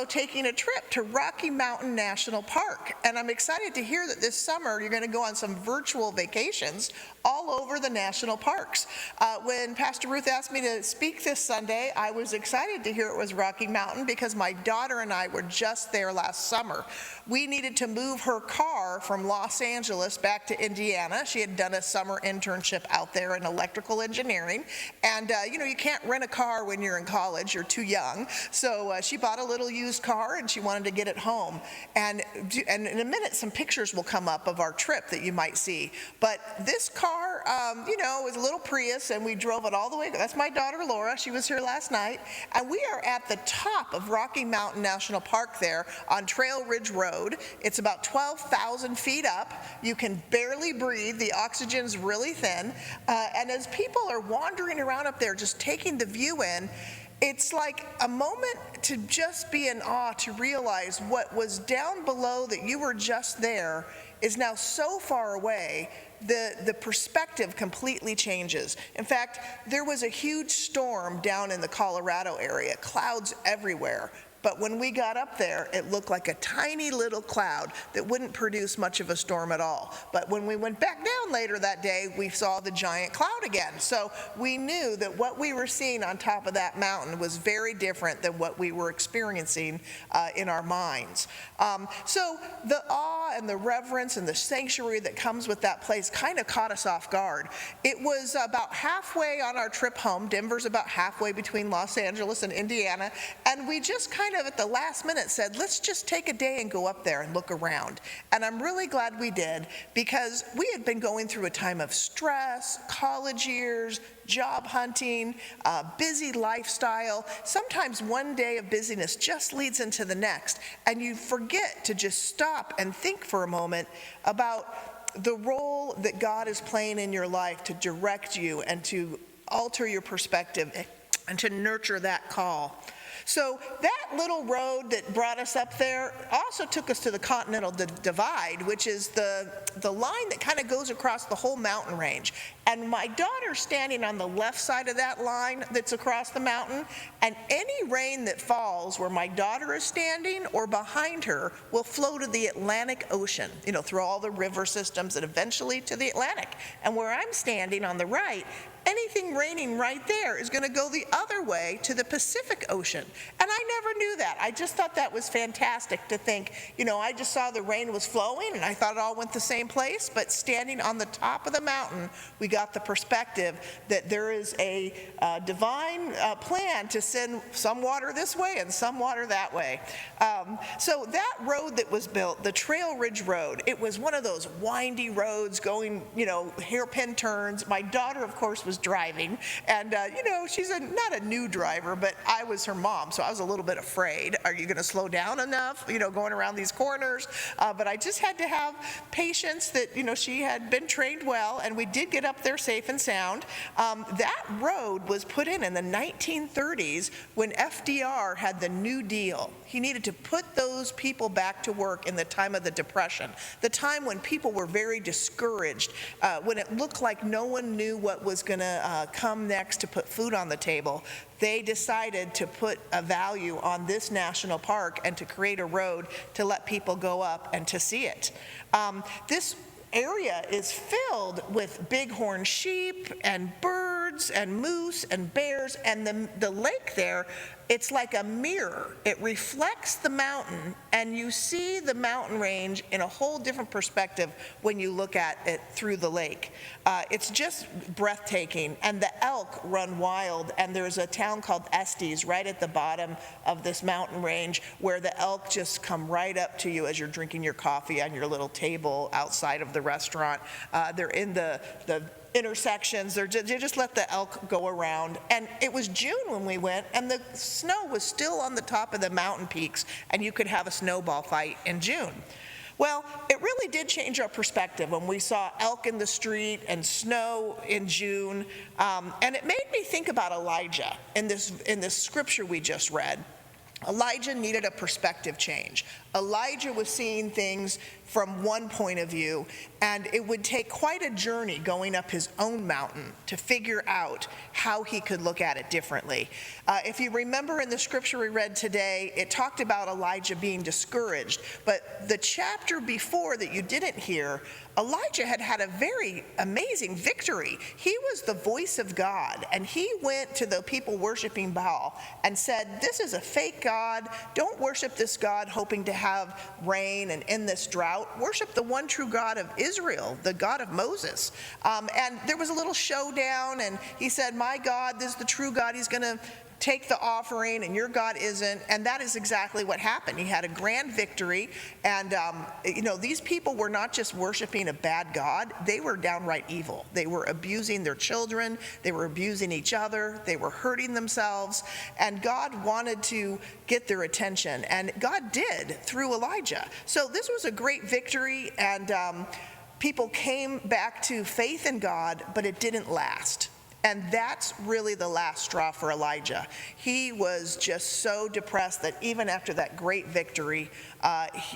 taking a trip to Rocky Mountain National Park. And I'm excited to hear that this summer you're going to go on some virtual vacations all over the national parks. When Pastor Ruth asked me to speak this Sunday, I was excited to hear it was Rocky Mountain because my daughter and I were just there last summer. We needed to move her car from Los Angeles back to Indiana. She had done a summer internship out there in electrical engineering. And you can't rent a car when you're in college, you're too young. So she bought a little used car and she wanted to get it home. And in a minute, some pictures will come up of our trip that you might see. But this car, was a little Prius, and we drove it all the way. That's my daughter, Laura. She was here last night. And we are at the top of Rocky Mountain National Park there on Trail Ridge Road. It's about 12,000 feet up. You can barely breathe. The oxygen's really thin. And as people are wandering around up there, just taking the view in, it's like a moment to just be in awe, to realize what was down below that you were just there is now so far away. The perspective completely changes. In fact, there was a huge storm down in the Colorado area, clouds everywhere. But when we got up there, it looked like a tiny little cloud that wouldn't produce much of a storm at all. But when we went back down later that day, we saw the giant cloud again. So we knew that what we were seeing on top of that mountain was very different than what we were experiencing in our minds. So the awe and the reverence and the sanctuary that comes with that place kind of caught us off guard. It was about halfway on our trip home. Denver's about halfway between Los Angeles and Indiana. And we just kind of at the last minute said, let's just take a day and go up there and look around. And I'm really glad we did, because we had been going through a time of stress, college years, job hunting, busy lifestyle. Sometimes one day of busyness just leads into the next, and you forget to just stop and think for a moment about the role that God is playing in your life to direct you and to alter your perspective and to nurture that call. So that little road that brought us up there also took us to the Continental Divide, which is the line that kind of goes across the whole mountain range. And my daughter's standing on the left side of that line that's across the mountain, and any rain that falls where my daughter is standing or behind her will flow to the Atlantic Ocean, through all the river systems and eventually to the Atlantic. And where I'm standing on the right, anything raining right there is going to go the other way to the Pacific Ocean. And I never knew that. I just thought that was fantastic to think, I just saw the rain was flowing and I thought it all went the same place, but standing on the top of the mountain, we got the perspective that there is a divine plan to send some water this way and some water that way. So that road that was built, the Trail Ridge Road, it was one of those windy roads going, hairpin turns. My daughter, of course, was driving, and she's not a new driver, but I was her mom, so I was a little bit afraid. Are you going to slow down enough, going around these corners? But I just had to have patience that, she had been trained well, and we did get up there safe and sound. That road was put in the 1930s when FDR had the New Deal. He needed to put those people back to work in the time of the Depression, the time when people were very discouraged, when it looked like no one knew what was going to come next to put food on the table. They decided to put a value on this national park and to create a road to let people go up and to see it. This area is filled with bighorn sheep and birds and moose and bears, and the lake there, it's like a mirror. It reflects the mountain, and you see the mountain range in a whole different perspective when you look at it through the lake. It's just breathtaking, and the elk run wild, and there's a town called Estes right at the bottom of this mountain range where the elk just come right up to you as you're drinking your coffee on your little table outside of the restaurant. They're in the intersections. They just let the elk go around. And it was June when we went, and the snow was still on the top of the mountain peaks, and you could have a snowball fight in June. Well, it really did change our perspective when we saw elk in the street and snow in June, and it made me think about Elijah in this scripture we just read. Elijah needed a perspective change. Elijah was seeing things from one point of view, and it would take quite a journey going up his own mountain to figure out how he could look at it differently. If you remember in the scripture we read today, it talked about Elijah being discouraged, but the chapter before that you didn't hear, Elijah had had a very amazing victory. He was the voice of God, and he went to the people worshiping Baal and said, this is a fake God. Don't worship this God hoping to have rain and end this drought. Worship the one true God of Israel, the God of Moses. And there was a little showdown, and he said, my God, this is the true God. He's going to take the offering, and your God isn't. And that is exactly what happened. He had a grand victory. And, these people were not just worshiping a bad God. They were downright evil. They were abusing their children. They were abusing each other. They were hurting themselves. And God wanted to get their attention. And God did through Elijah. So this was a great victory. And people came back to faith in God, but it didn't last. And that's really the last straw for Elijah. He was just so depressed that even after that great victory,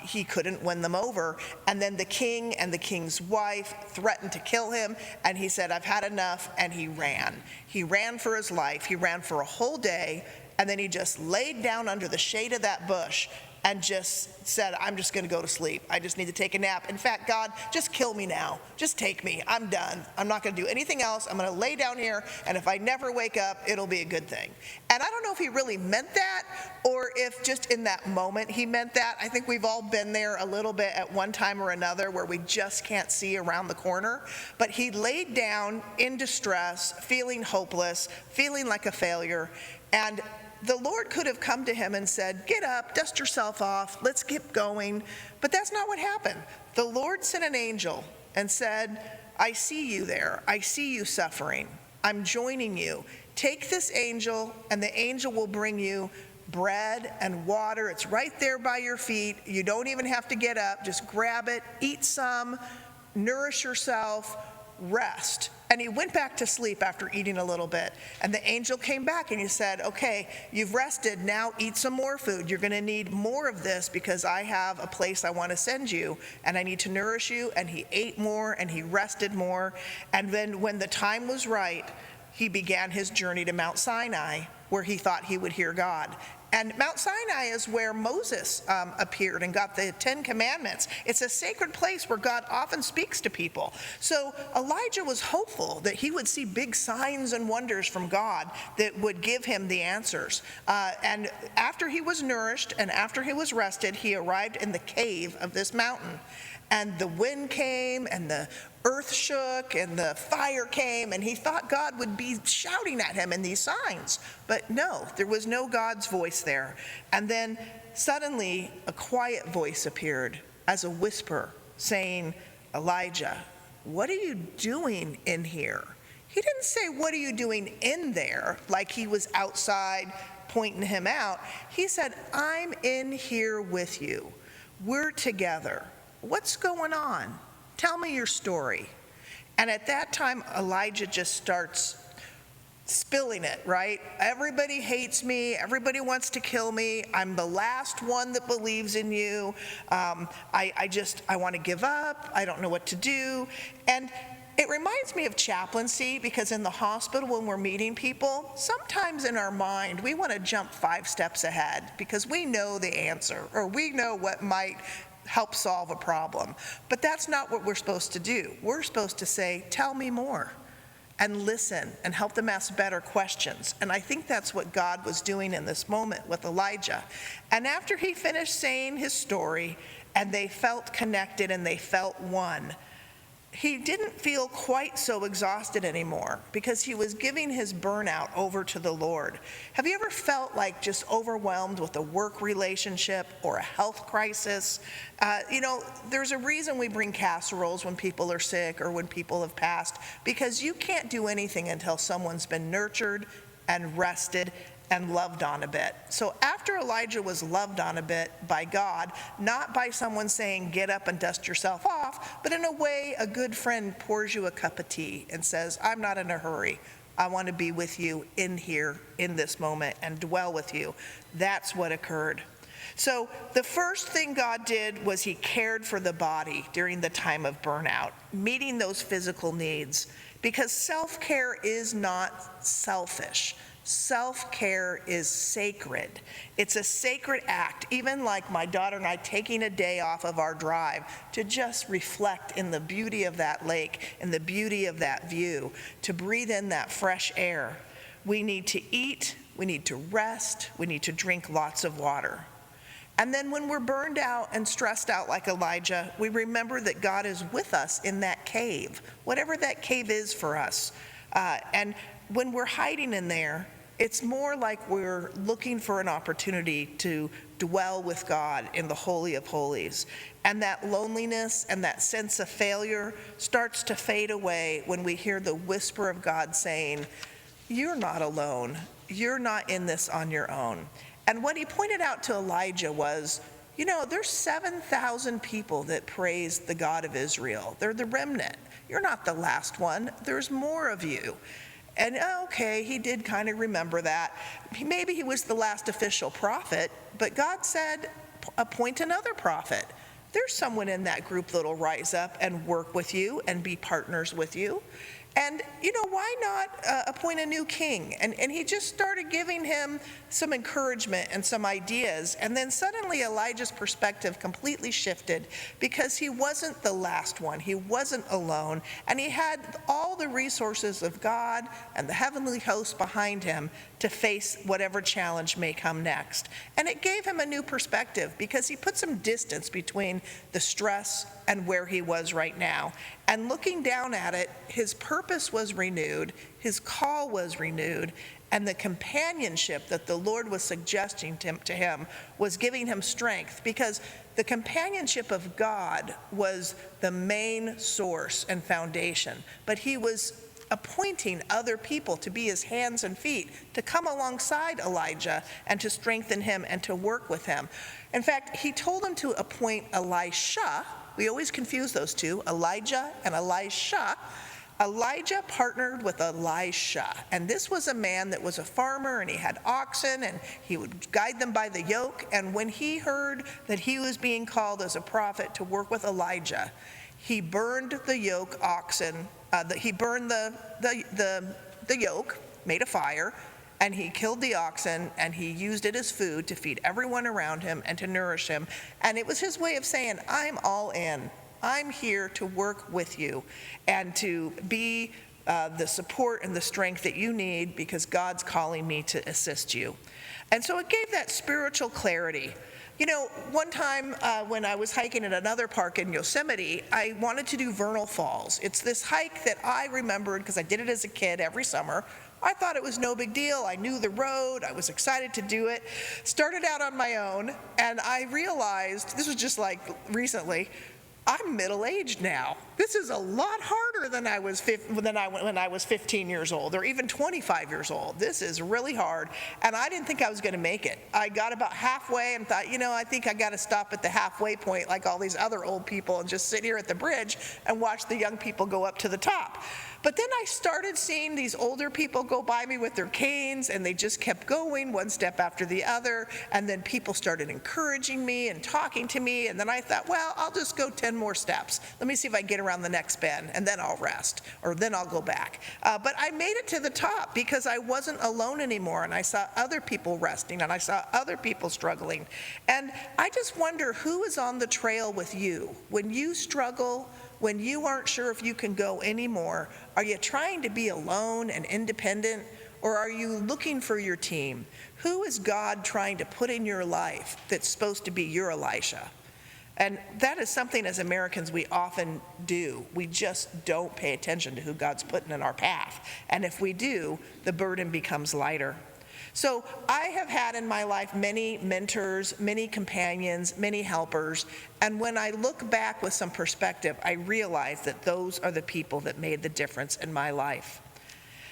he couldn't win them over. And then the king and the king's wife threatened to kill him, and he said, I've had enough, and he ran. He ran for his life. He ran for a whole day, and then he just laid down under the shade of that bush and just said, I'm just going to go to sleep. I just need to take a nap. In fact, God, just kill me now. Just take me. I'm done. I'm not going to do anything else. I'm going to lay down here, and if I never wake up, it'll be a good thing. And I don't know if he really meant that, or if just in that moment he meant that. I think we've all been there a little bit at one time or another where we just can't see around the corner. But he laid down in distress, feeling hopeless, feeling like a failure, and the Lord could have come to him and said, get up, dust yourself off, let's keep going. But that's not what happened. The Lord sent an angel and said, I see you there. I see you suffering. I'm joining you. Take this angel, and the angel will bring you bread and water. It's right there by your feet. You don't even have to get up. Just grab it, eat some, nourish yourself, rest. And he went back to sleep after eating a little bit. And the angel came back and he said, okay, you've rested, now eat some more food. You're going to need more of this because I have a place I want to send you and I need to nourish you. And he ate more and he rested more. And then when the time was right, he began his journey to Mount Sinai, where he thought he would hear God. And Mount Sinai is where Moses appeared and got the 10 Commandments. It's a sacred place where God often speaks to people. So Elijah was hopeful that he would see big signs and wonders from God that would give him the answers. And after he was nourished and after he was rested, he arrived in the cave of this mountain. And the wind came, and the earth shook, and the fire came, and he thought God would be shouting at him in these signs. But no, there was no God's voice there. And then suddenly a quiet voice appeared as a whisper saying, Elijah, what are you doing in here? He didn't say, what are you doing in there, like he was outside pointing him out. He said, I'm in here with you. We're together. What's going on? Tell me your story. And at that time, Elijah just starts spilling it, right? Everybody hates me. Everybody wants to kill me. I'm the last one that believes in you. I want to give up. I don't know what to do. And it reminds me of chaplaincy, because in the hospital when we're meeting people, sometimes in our mind we want to jump 5 steps ahead because we know the answer or we know what might help solve a problem. But that's not what we're supposed to do. We're supposed to say, tell me more, and listen and help them ask better questions. And I think that's what God was doing in this moment with Elijah. And after he finished saying his story and they felt connected and they felt one, he didn't feel quite so exhausted anymore because he was giving his burnout over to the Lord. Have you ever felt like just overwhelmed with a work relationship or a health crisis? There's a reason we bring casseroles when people are sick or when people have passed, because you can't do anything until someone's been nurtured and rested and loved on a bit. So after Elijah was loved on a bit by God, not by someone saying, get up and dust yourself off, but in a way, a good friend pours you a cup of tea and says, I'm not in a hurry. I want to be with you in here, in this moment, and dwell with you. That's what occurred. So the first thing God did was he cared for the body during the time of burnout, meeting those physical needs, because self-care is not selfish. Self-care is sacred. It's a sacred act, even like my daughter and I taking a day off of our drive to just reflect in the beauty of that lake and the beauty of that view, to breathe in that fresh air. We need to eat, we need to rest, we need to drink lots of water. And then when we're burned out and stressed out like Elijah, we remember that God is with us in that cave, whatever that cave is for us. And when we're hiding in there, it's more like we're looking for an opportunity to dwell with God in the Holy of Holies. And that loneliness and that sense of failure starts to fade away when we hear the whisper of God saying, "You're not alone. You're not in this on your own." And what he pointed out to Elijah was, there's 7,000 people that praise the God of Israel. They're the remnant. You're not the last one. There's more of you. And okay, he did kind of remember that. Maybe he was the last official prophet, but God said, appoint another prophet. There's someone in that group that'll rise up and work with you and be partners with you. And, why not appoint a new king? And he just started giving him some encouragement and some ideas. And then suddenly Elijah's perspective completely shifted because he wasn't the last one. He wasn't alone. And he had all the resources of God and the heavenly host behind him to face whatever challenge may come next. And it gave him a new perspective because he put some distance between the stress and where he was right now. And looking down at it, his purpose was renewed, his call was renewed, and the companionship that the Lord was suggesting to him was giving him strength, because the companionship of God was the main source and foundation. But he was appointing other people to be his hands and feet, to come alongside Elijah and to strengthen him and to work with him. In fact, he told him to appoint Elisha. We always confuse those two, Elijah and Elisha. Elijah partnered with Elisha, and this was a man that was a farmer, and he had oxen, and he would guide them by the yoke. And when he heard that he was being called as a prophet to work with Elijah, he burned the yoke oxen. He burned the yoke, made a fire, and he killed the oxen, and he used it as food to feed everyone around him and to nourish him. And it was his way of saying, I'm all in. I'm here to work with you and to be the support and the strength that you need, because God's calling me to assist you. And so it gave that spiritual clarity. One time when I was hiking at another park in Yosemite, I wanted to do Vernal Falls. It's this hike that I remembered because I did it as a kid every summer. I thought it was no big deal. I knew the road. I was excited to do it. Started out on my own, and I realized, this was just like recently, I'm middle-aged now. This is a lot harder than when I was 15 years old, or even 25 years old. This is really hard, and I didn't think I was going to make it. I got about halfway and thought, I think I got to stop at the halfway point like all these other old people and just sit here at the bridge and watch the young people go up to the top. But then I started seeing these older people go by me with their canes, and they just kept going one step after the other, and then people started encouraging me and talking to me, and then I thought, well, I'll just go 10 more steps. Let me see if I get around the next bend, and then I'll rest, or then I'll go back. But I made it to the top because I wasn't alone anymore, and I saw other people resting, and I saw other people struggling. And I just wonder who is on the trail with you when you struggle, when you aren't sure if you can go anymore. Are you trying to be alone and independent, or are you looking for your team? Who is God trying to put in your life that's supposed to be your Elisha? And that is something as Americans we often do. We just don't pay attention to who God's putting in our path. And if we do, the burden becomes lighter. So I have had in my life many mentors, many companions, many helpers, and when I look back with some perspective, I realize that those are the people that made the difference in my life.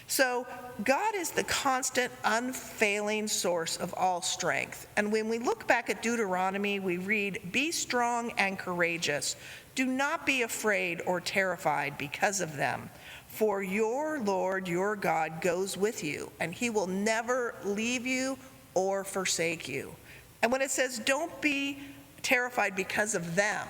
So God is the constant, unfailing source of all strength. And when we look back at Deuteronomy, we read, "Be strong and courageous. Do not be afraid or terrified because of them, for your Lord, your God, goes with you, and he will never leave you or forsake you. And when it says don't be terrified because of them,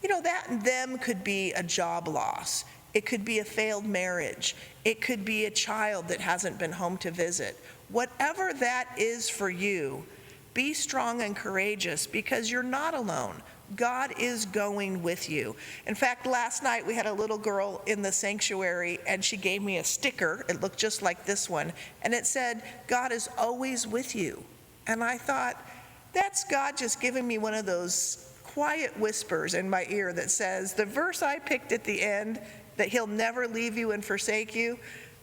that them could be a job loss. It could be a failed marriage. It could be a child that hasn't been home to visit. Whatever that is for you, be strong and courageous because you're not alone. God is going with you. In fact, last night we had a little girl in the sanctuary and she gave me a sticker. It looked just like this one. And it said, God is always with you. And I thought, that's God just giving me one of those quiet whispers in my ear that says, the verse I picked at the end, that he'll never leave you and forsake you,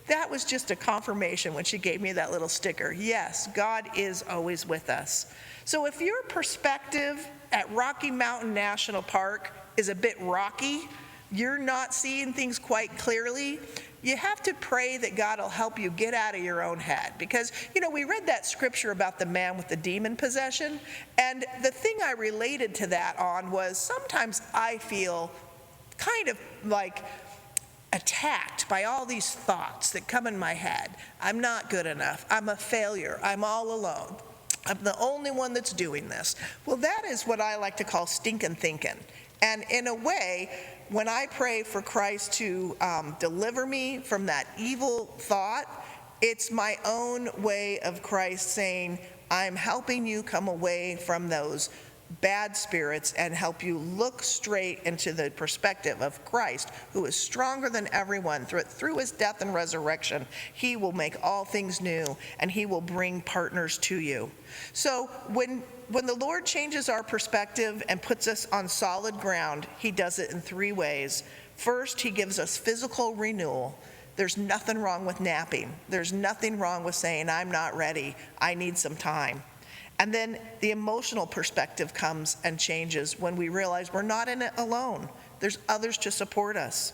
that was just a confirmation when she gave me that little sticker. Yes, God is always with us. So if your perspective at Rocky Mountain National Park is a bit rocky, you're not seeing things quite clearly, you have to pray that God will help you get out of your own head. Because, we read that scripture about the man with the demon possession, and the thing I related to that on was sometimes I feel kind of like attacked by all these thoughts that come in my head. I'm not good enough. I'm a failure. I'm all alone. I'm the only one that's doing this. Well, that is what I like to call stinking thinking. And in a way, when I pray for Christ to deliver me from that evil thought, it's my own way of Christ saying, I'm helping you come away from those bad spirits and help you look straight into the perspective of Christ, who is stronger than everyone. Through his death and resurrection, he will make all things new, and he will bring partners to you. So when the Lord changes our perspective and puts us on solid ground, he does it in three ways. First, he gives us physical renewal. There's nothing wrong with napping. There's nothing wrong with saying, I'm not ready. I need some time. And then the emotional perspective comes and changes when we realize we're not in it alone. There's others to support us.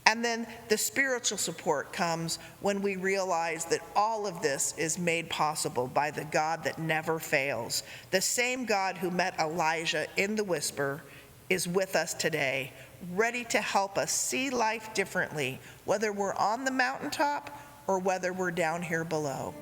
And then the spiritual support comes when we realize that all of this is made possible by the God that never fails. The same God who met Elijah in the whisper is with us today, ready to help us see life differently, whether we're on the mountaintop or whether we're down here below.